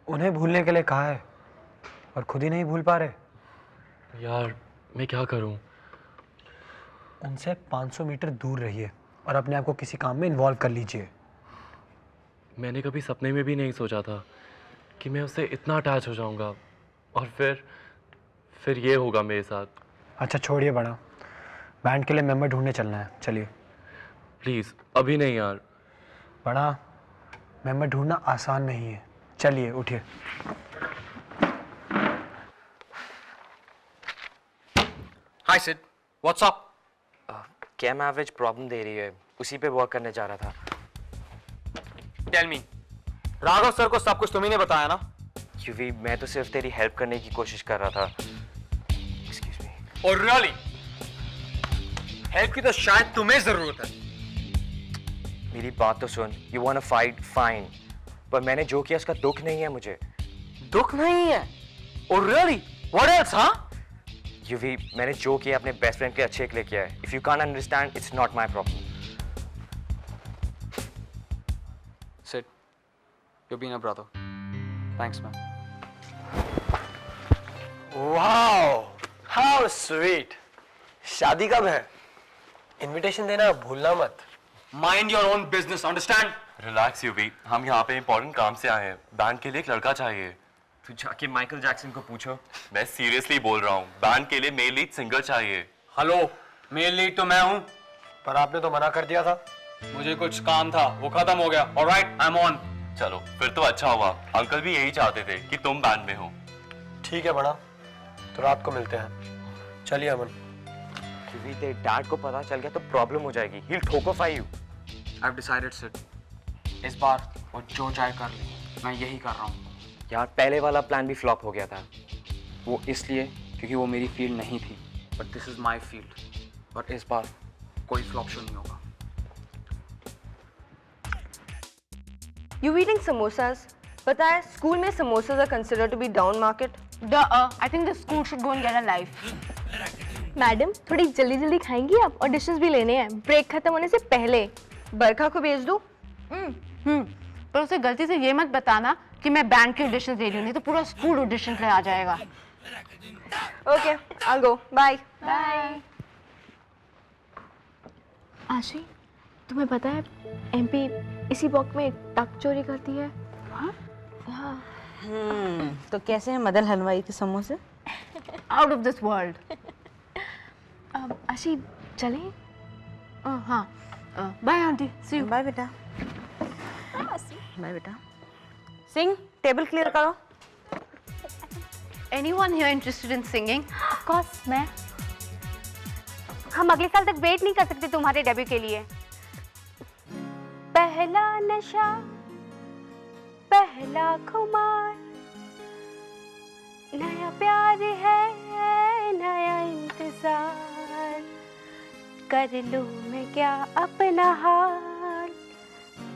उन्हें भूलने के लिए कहा है और खुद ही नहीं भूल पा रहे। यार मैं क्या करूं? उनसे 500 मीटर दूर रहिए और अपने आप को किसी काम में इन्वॉल्व कर लीजिए। मैंने कभी सपने में भी नहीं सोचा था कि मैं उससे इतना अटैच हो जाऊंगा और फिर ये होगा मेरे साथ। अच्छा छोड़िए बड़ा, बैंड के लिए मेंबर ढूंढने चलना है, चलिए। प्लीज़ अभी नहीं यार। बड़ा, मेंबर ढूंढना आसान नहीं है, चलिए उठिए। Hi Sid, what's up? Cam average problem दे रही है, उसी पे वर्क करने जा रहा था। टेल मी, राघव सर को सब कुछ तुम्ही ने बताया ना? यूवी, मैं तो सिर्फ तेरी हेल्प करने की कोशिश कर रहा था। Excuse me. और रियली हेल्प की तो शायद तुम्हें जरूरत है। मेरी बात तो सुन। You want to fight, fine, पर मैंने जो किया उसका दुख नहीं है मुझे। दुख नहीं है? और रियली व्हाट एल्स? हाँ, यूवी, मैंने जो किया अपने बेस्ट फ्रेंड के अच्छे के लिए किया है। If you can't understand, it's not my problem. Sid, you been a brother. Thanks man. Wow, how sweet. शादी कब है? इनविटेशन देना भूलना मत। Mind your own business, understand? Relax Yuvi, हम यहाँ पे इंपॉर्टेंट काम से आए हैं। बैंड के लिए एक लड़का चाहिए। तू जाके माइकल जैक्सन को पूछो। मैं सीरियसली बोल रहा हूँ, बैंड के लिए मेल लीड सिंगर चाहिए। हेलो, मेल लीड तो मैं हूँ। पर आपने तो मना कर दिया था। मुझे कुछ काम था, वो खत्म हो गया। Alright, I am on. चलो फिर तो अच्छा हुआ। अंकल भी यही चाहते थे कि तुम बैंड में हो। ठीक है बड़ा, तो रात को मिलते हैं। चलिए अमन। यूवी, तेरे डैड को पता चल गया तो प्रॉब्लम हो जाएगी। He'll ठोकोफाई you। I've decided, Sid, इस बार वो जो चाहे कर ले, मैं यही कर रहा हूँ। यार पहले वाला प्लान भी फ्लॉप हो गया था। वो इसलिए क्योंकि वो मेरी फील्ड नहीं थी, but this is my field. और इस बार कोई फ्लॉप शो नहीं होगा। You eating samosas? पता है स्कूल में samosas are considered to be down market. I think the school should go and get a life. Madam थोड़ी जल्दी जल्दी खाएंगी आप, ऑडिशंस भी लेने हैं, ब्रेक खत्म होने से पहले। बरखा को भेज दो। पर उसे गलती से ये मत बताना कि मैं बैंड के ऑडिशन दे रही हूँ, नहीं तो पूरा स्कूल ऑडिशन के लिए आ जाएगा। Okay, I'll go. Bye. Bye. Ashi, तुम्हें पता है एमपी इसी वक्त में टक चोरी करती है। हाँ। तो कैसे हैं मदन हलवाई के समोसे? Out of this world. Ashi चलें? हाँ, bye aunty, see you. Bye बेटा। बाय बेटा। सिंह, टेबल क्लियर करो। Anyone here interested in singing? Of course, मैं। हम अगले साल तक वेट नहीं कर सकते तुम्हारे डेब्यू के लिए। पहला नशा, पहला खुमार, नया प्यार है, नया इंतजार, कर लूं मैं क्या अपना हाल,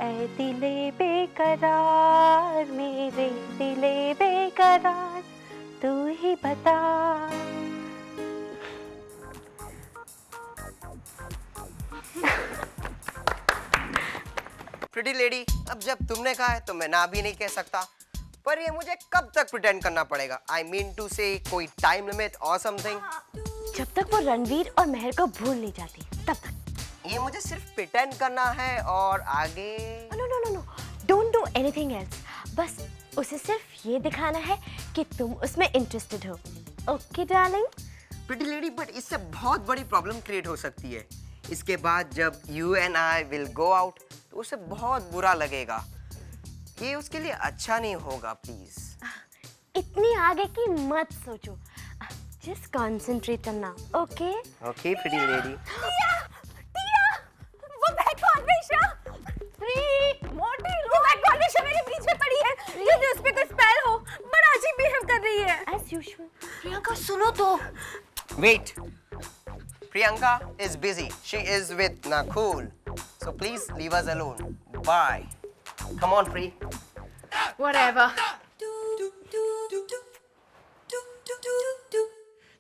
ऐ दिले बेकरार, मेरे दिले बेकरार, तू ही बता। प्रिटी लेडी, अब जब तुमने कहा है तो मैं ना भी नहीं कह सकता, पर ये मुझे कब तक प्रिटेंड करना पड़ेगा? आई मीन टू से कोई टाइम लिमिट और समथिंग? जब तक वो रणवीर और मेहर को भूल नहीं जाती तब तक। ये मुझे सिर्फ प्रिटेंड करना है और आगे? No no no no, don't do anything else. बस उसे सिर्फ ये दिखाना है कि तुम उसमें इंटरेस्टेड हो। Okay darling? Pretty lady, but इससे बहुत बड़ी प्रॉब्लम क्रिएट हो सकती है। इसके बाद जब you and I will go out तो उसे बहुत बुरा लगेगा। ये उसके लिए अच्छा नहीं होगा। प्लीज इतनी आगे की मत सोचो, जस्ट कंसंट्रेट करना। Okay okay pretty lady. वो बैग कौन बेचा? मोटी वो बैग कौन बेचा? मेरे पीछे पड़ी है। ये उस पे कोई स्पेल हो, बड़ा अजीब बिहेव कर रही है। As usual. प्रियंका सुनो तो। Wait, Priyanka is busy. She is with Nakul. So please leave us alone. Bye. Come on, Pri. Whatever.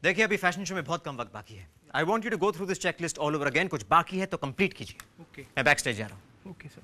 देखिए अभी फैशन शो में बहुत कम वक्त बाकी है। I want you to go through this checklist all over again. कुछ बाकी है तो कंप्लीट कीजिए। ओके मैं बैक स्टेज जा रहा हूँ। Okay sir.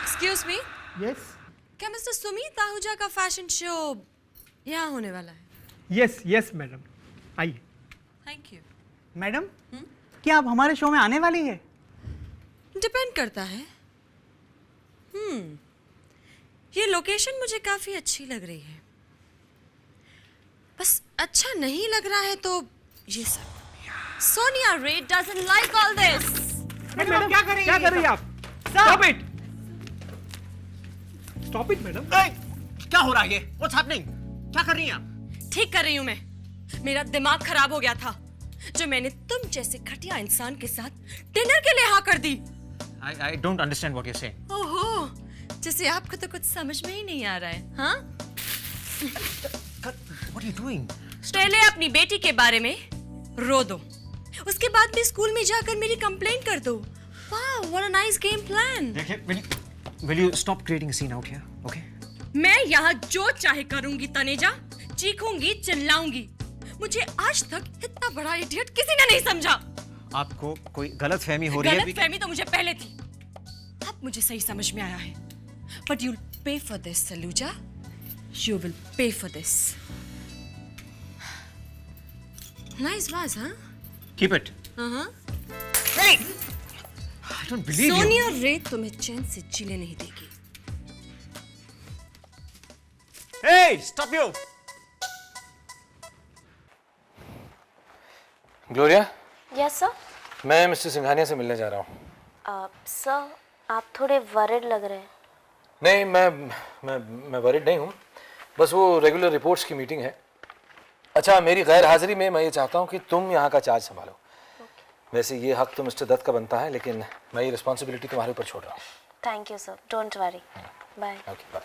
Excuse me, yes क्या मिस्टर सुमित आहूजा का फैशन शो यहाँ होने वाला है? यस यस मैडम, आइए। Thank you. मैडम, क्या आप हमारे शो में आने वाली है? डिपेंड करता है। ये लोकेशन मुझे काफी अच्छी लग रही है, बस अच्छा नहीं लग रहा है तो ये सब। सोनिया रे doesn't like all this. Madam क्या कर रही हैं आप? Stop it! Stop it madam. क्या हो रहा है ये? What's happening? क्या कर रही हैं आप? ठीक कर रही हूँ मैं। मेरा दिमाग खराब हो गया था जो मैंने तुम जैसे घटिया इंसान के साथ डिनर के लिए हाँ कर दी। I don't understand what you're saying. ओहो, जैसे आपको तो कुछ समझ में ही नहीं आ रहा है, हाँ? What are you doing? पहले अपनी बेटी के बारे में रो दो, उसके बाद भी स्कूल में जाकर मेरी कंप्लेंट कर दो। Wow, what a nice game plan. देखिए, will you stop creating a scene out here, okay? मैं यहाँ जो चाहे करूंगी तनेजा, चीखूंगी, चिल्लाऊंगी। मुझे आज तक इतना बड़ा इडियट किसी ने नहीं समझा। आपको कोई गलतफहमी हो रही है? गलतफहमी तो मुझे पहले थी, अब मुझे सही समझ में आया है। But you'll pay for this, Saluja. You will pay for this. Nice was, huh? Keep it. Hey! I don't believe you. Sonia रे तुम्हें चैन से जीने नहीं देगी। Hey, stop you. Gloria, yes sir. मैं मिस्टर सिंघानिया से मिलने जा रहा हूँ। सर, आप थोड़े वरिड लग रहे हैं। नहीं, मैं वरिड नहीं हूँ, बस वो रेगुलर रिपोर्ट्स की मीटिंग है। अच्छा, मेरी गैर हाजिरी में मैं ये चाहता हूँ कि तुम यहाँ का चार्ज संभालो। वैसे ये हक तो मिस्टर दत्त का बनता है, लेकिन मैं ये रिस्पॉन्सिबिलिटी तुम्हारे ऊपर छोड़ रहा हूँ। Thank you sir, don't worry. Bye. Okay, bye.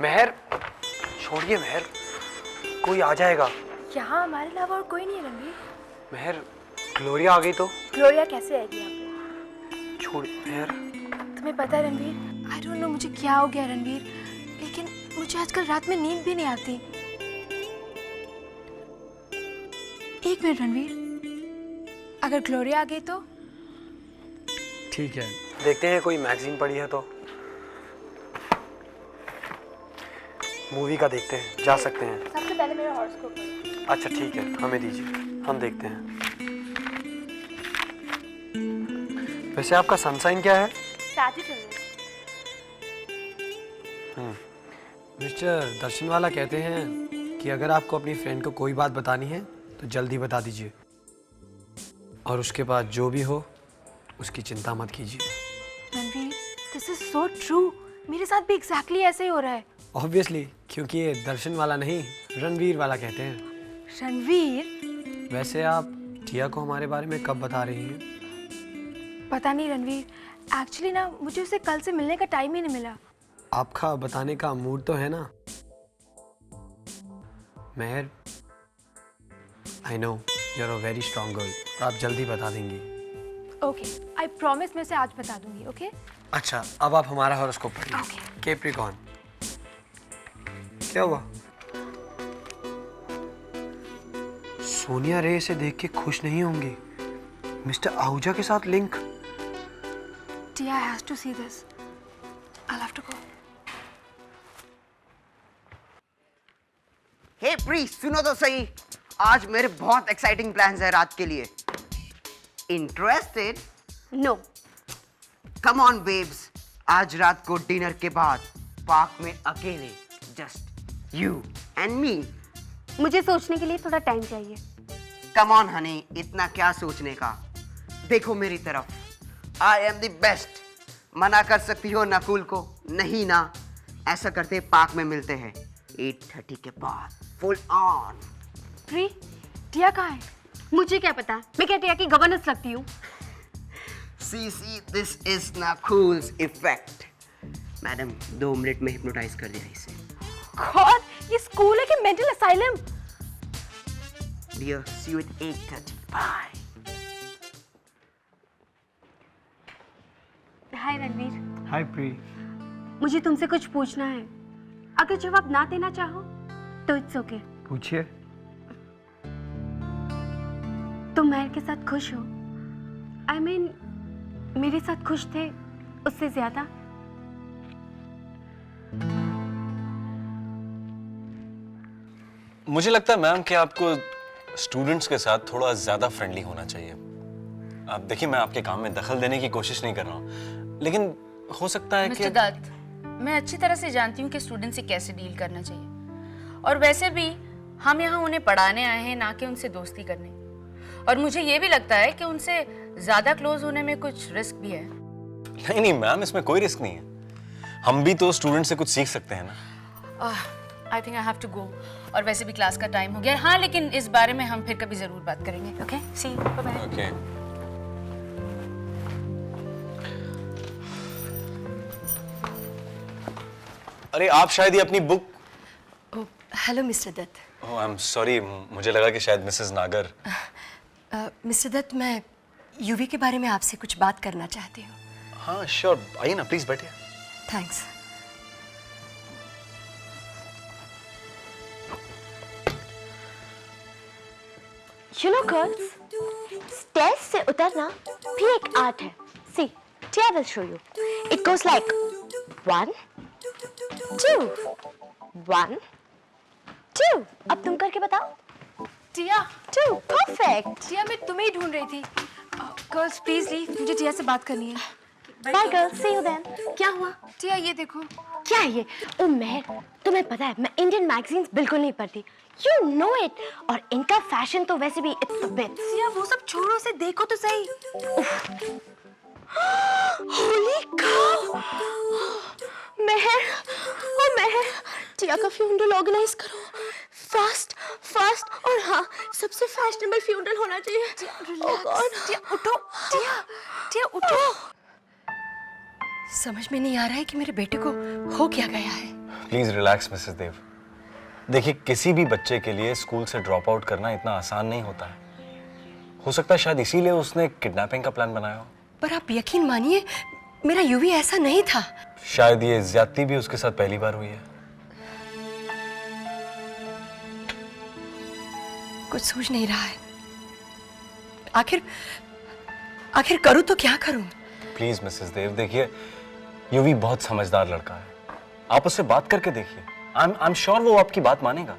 Mehar, छोड़िए मेहर, कोई आ जाएगा। यहाँ हमारे अलावा और कोई नहीं है रणवीर। मेहर, ग्लोरिया आ गई तो? ग्लोरिया कैसे आएगी यहाँ पे? छोड़ मेहर। तुम्हें पता है रणवीर, आई डोंट नो मुझे क्या हो गया रणवीर, लेकिन मुझे आजकल रात में नींद भी नहीं आती। एक मिनट रणवीर, अगर ग्लोरिया आ गई तो? ठीक है, देखते हैं कोई मैगजीन पड़ी है तो। मूवी का देखते हैं, जा सकते हैं। सबसे पहले मेरा हॉरोस्कोप पढ़ो। अच्छा ठीक है, हमें दीजिए, हम देखते हैं। वैसे आपका सनसाइन क्या है? सैजिटेरियस। मिस्टर दर्शन वाला कहते हैं कि अगर आपको अपनी फ्रेंड को कोई बात बतानी है तो जल्दी बता दीजिए, और उसके बाद जो भी हो उसकी चिंता मत कीजिए। Ranveer, this is so true. मेरे साथ भी एग्जैक्टली ऐसे ही हो रहा है। ऑब्वियसली, क्योंकि ये दर्शन वाला नहीं रणवीर वाला कहते हैं। रणवीर? वैसे आप टिया को हमारे बारे में कब बता रही हैं? पता नहीं रणवीर, एक्चुअली ना मुझे उसे कल से मिलने का टाइम ही नहीं मिला। आपका बताने का मूड तो है ना? Mehar, I know you are a very strong girl, और आप जल्दी बता देंगी। ओके, आई प्रॉमिस मैं उसे आज बता दूंगी। ओके? अच्छा, अब आप हमारा हॉरोस्कोप पढ़िए। ओके। कैप्रिकॉर्न। क्या हुआ? सोनिया रे इसे देख के खुश नहीं होंगी। मिस्टर आहूजा के साथ link. Tia has to see this. I have to go. Hey Pri, सुनो तो सही, आज मेरे बहुत एक्साइटिंग प्लान्स हैं रात के लिए। Interested? No. Come on babes, आज रात को डिनर के बाद पार्क में अकेले, जस्ट यू एंड मी। मुझे सोचने के लिए थोड़ा टाइम चाहिए। कम ऑन हनी, इतना क्या सोचने का? देखो मेरी तरफ, आई एम द बेस्ट। मना कर सकती हो नकुल को? नहीं ना? ऐसा करते पार्क में मिलते हैं 8:30 के बाद, फुल ऑन। प्री, टिया कहाँ है? मुझे क्या पता, मैं क्या टिया की गवर्नेंस लगती हूँ? See, this is Nakul's effect. Madam, 2 minute में हिप्नोटाइज कर दिया इसे। गॉड, ये स्कूल है कि mental asylum? Dear, see you at 8:30. Bye. Hi Ranveer. Hi pre. मुझे तुमसे कुछ पूछना है। अगर जवाब ना देना चाहो तो इट्स ओके। पूछिए। तुम महर के साथ खुश हो? आई मीन मेरे साथ खुश थे उससे ज्यादा? मुझे लगता है मैम कि आपको स्टूडेंट्स के साथ थोड़ा ज्यादा फ्रेंडली होना चाहिए। आप देखिए, मैं आपके काम में दखल देने की कोशिश नहीं कर रहा हूँ, लेकिन हो सकता है कि मिस्टर दत्त, मैं अच्छी तरह से जानती हूँ कि स्टूडेंट से कैसे डील करना चाहिए, और वैसे भी हम यहाँ उन्हें पढ़ाने आए हैं, ना कि उनसे दोस्ती करने। और मुझे ये भी लगता है कि उनसे ज्यादा क्लोज होने में कुछ रिस्क भी है। नहीं नहीं मैम, इसमें कोई रिस्क नहीं है। हम भी तो स्टूडेंट से कुछ सीख सकते हैं ना। I think I have to go, और वैसे भी क्लास का टाइम हो गया। हाँ, लेकिन इस बारे में हम फिर कभी जरूर बात करेंगे। Okay, see you, bye bye. Okay. अरे आप शायद ये अपनी book. Hello mister Dutt. Oh I am sorry, मुझे लगा कि शायद मिसेस नागर। मिस्टर दत्त, मैं यूवी के बारे में आपसे कुछ बात करना चाहती हूँ। हाँ श्योर, आइए ना, प्लीज बैठिए। Thanks. You know girls, stairs से उतरना भी एक आर्ट है। See, I will show you. It goes like 1, 2, 1, 2. अब तुम करके बताओ। टिया, 2, perfect. टिया मैं तुम्हें ही ढूंढ रही थी। गर्ल्स प्लीज लीव, मुझे टिया से बात करनी है। Bye girls, see you then. क्या हुआ? टिया ये देखो। क्या है ये? ओ महर, तुम्हें पता है मैं इंडियन मैगजीन्स बिल्कुल नहीं पढ़ती। You know it. और इनका फैशन तो वैसे भी it's a bit. टिया वो सब छोड़ो, से देखो तो सही। Holy cow! महर, ओ महर, टिया का फ्यूनरल ऑर्गेनाइज करो। फास्ट, फास्ट, और हाँ, सबसे फैशनेबल फ्यूनरल होना चाहिए। Oh God. टिया उठो, टिया, टिया उठो। समझ में नहीं आ रहा है कि मेरे बेटे को हो क्या गया है। प्लीज रिलैक्स मिसेस देव। देखिए, किसी भी बच्चे के लिए स्कूल से ड्रॉप आउट करना इतना आसान नहीं होता है। हो सकता है शायद इसीलिए उसने किडनैपिंग का प्लान बनाया हो। पर आप यकीन मानिए, मेरा यूवी ऐसा नहीं था। शायद ये ज्यादती भी उसके साथ पहली बार हुई है। कुछ सूझ नहीं रहा है। आखिर करूं तो क्या करूं? प्लीज मिसेस देव, देखिए यूवी बहुत समझदार लड़का है। आप उससे बात करके देखिए। आई एम श्योर वो आपकी बात मानेगा।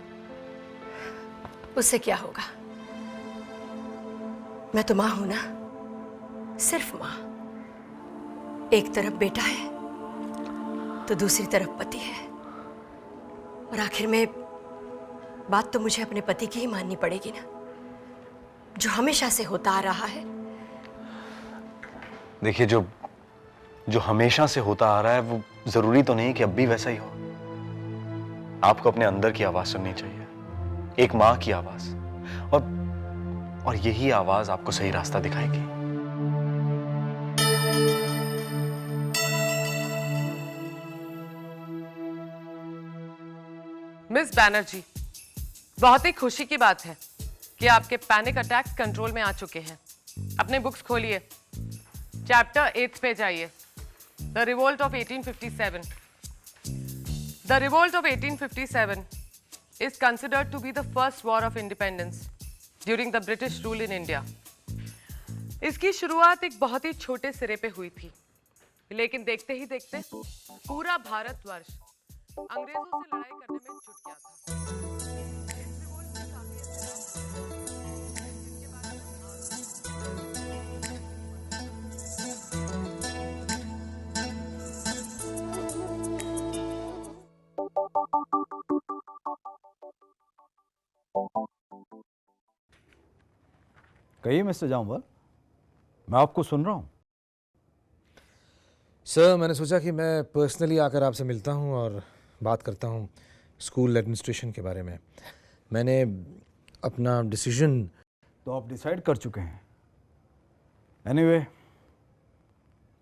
उससे क्या होगा? मैं तो मां हूं ना, सिर्फ मां। एक तरफ बेटा है तो दूसरी तरफ पति है, और आखिर में बात तो मुझे अपने पति की ही माननी पड़ेगी ना, जो हमेशा से होता आ रहा है। देखिए, जो हमेशा से होता आ रहा है वो जरूरी तो नहीं कि अब भी वैसा ही हो। आपको अपने अंदर की आवाज सुननी चाहिए, एक मां की आवाज, और यही आवाज आपको सही रास्ता दिखाएगी। मिस बैनर्जी, बहुत ही खुशी की बात है कि आपके पैनिक अटैक्स कंट्रोल में आ चुके हैं। अपने बुक्स खोलिए, चैप्टर 8 पे जाइए। The revolt of 1857। The revolt of 1857 is considered to be the first war of independence during the British rule in India. इसकी शुरुआत एक बहुत ही छोटे सिरे पे हुई थी, लेकिन देखते ही देखते पूरा भारतवर्ष अंग्रेजों से लड़ाई करने में जुट गया था। कहिए मिस्टर जामवाल, मैं आपको सुन रहा हूँ। सर, मैंने सोचा कि मैं पर्सनली आकर आपसे मिलता हूँ और बात करता हूँ स्कूल एडमिनिस्ट्रेशन के बारे में। मैंने अपना डिसीजन तो आप डिसाइड कर चुके हैं। एनीवे,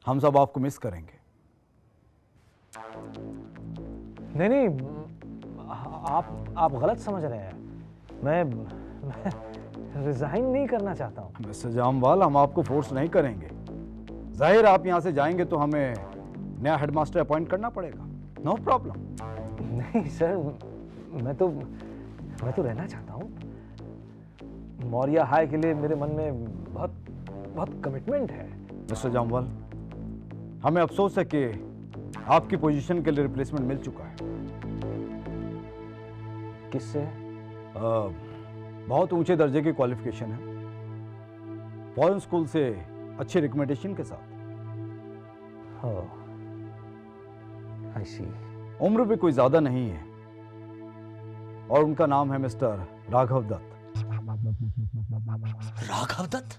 हम सब आपको मिस करेंगे। नहीं, आप गलत समझ रहे हैं। मैं रिजाइन नहीं करना चाहता हूँ। मिस्टर जामवाल, हम आपको फोर्स नहीं करेंगे। जाहिर आप यहाँ से जाएंगे तो हमें नया हेडमास्टर अपॉइंट करना पड़ेगा। No problem. नहीं सर, मैं तो रहना चाहता हूँ। मौर्या हाई के लिए मेरे मन में बहुत कमिटमेंट है। मिस्टर जामवाल, हमें अफसोस है कि आपकी पोजीशन के लिए रिप्लेसमेंट मिल चुका है। किससे? बहुत ऊंचे दर्जे की क्वालिफिकेशन है, फॉरेन स्कूल से अच्छे रिकमेंडेशन के साथ। आई सी। उम्र भी कोई ज्यादा नहीं है और उनका नाम है मिस्टर राघव दत्त। राघव दत्त?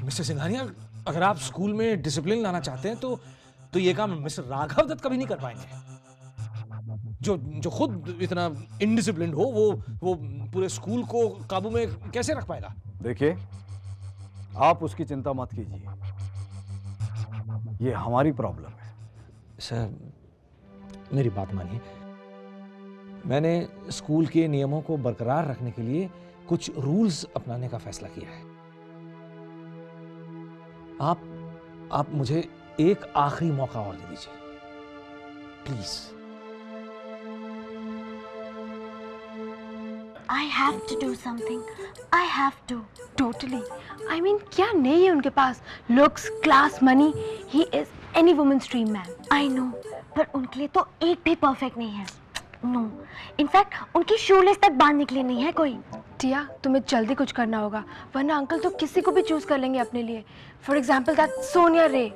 मिस्टर सिंघानिया, अगर आप स्कूल में डिसिप्लिन लाना चाहते हैं तो ये काम मिस्टर राघव दत्त कभी नहीं कर पाएंगे। जो खुद इतना इनडिसिप्लिन हो, वो पूरे स्कूल को काबू में कैसे रख पाएगा? देखिए, आप उसकी चिंता मत कीजिए, ये हमारी प्रॉब्लम है। सर, मेरी बात मानिए। मैंने स्कूल के नियमों को बरकरार रखने के लिए कुछ रूल्स अपनाने का फैसला किया है। आप मुझे एक आखिरी मौका और दे दीजिए, please. I have to do something. I have to. Totally. I mean, क्या नहीं है उनके पास? Looks, class, money. He is any woman's dream man. I know. पर उनके लिए तो एक भी परफेक्ट नहीं है. No. In fact, उनकी शूलेस तक बांधने के लिए नहीं है कोई. टिया, तुम्हें जल्दी कुछ करना होगा, वरना अंकल तो किसी को भी चूज कर लेंगे अपने लिए। फॉर एग्जाम्पल दैट सोनिया रे।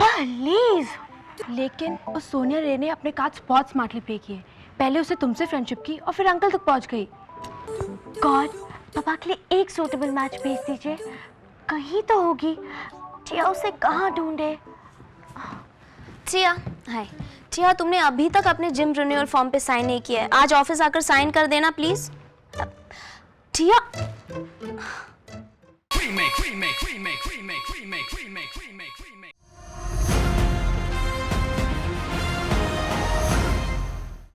प्लीज। लेकिन उस सोनिया रे ने अपने कार्ड्स बहुत स्मार्टली प्ले किए। पहले उसे तुमसे फ्रेंडशिप की और फिर अंकल तक पहुंच गई। गॉड, पापा के लिए एक सूटेबल मैच भेज दीजिए, कहीं तो होगी। टिया उसे कहाँ ढूंढे? टिया, हाय। टिया, तुमने अभी तक अपने जिम रिन्यूअल फॉर्म पे साइन नहीं किया है। आज ऑफिस आकर साइन कर देना please. Tiya. Remake, remake, remake, remake, remake, remake, remake.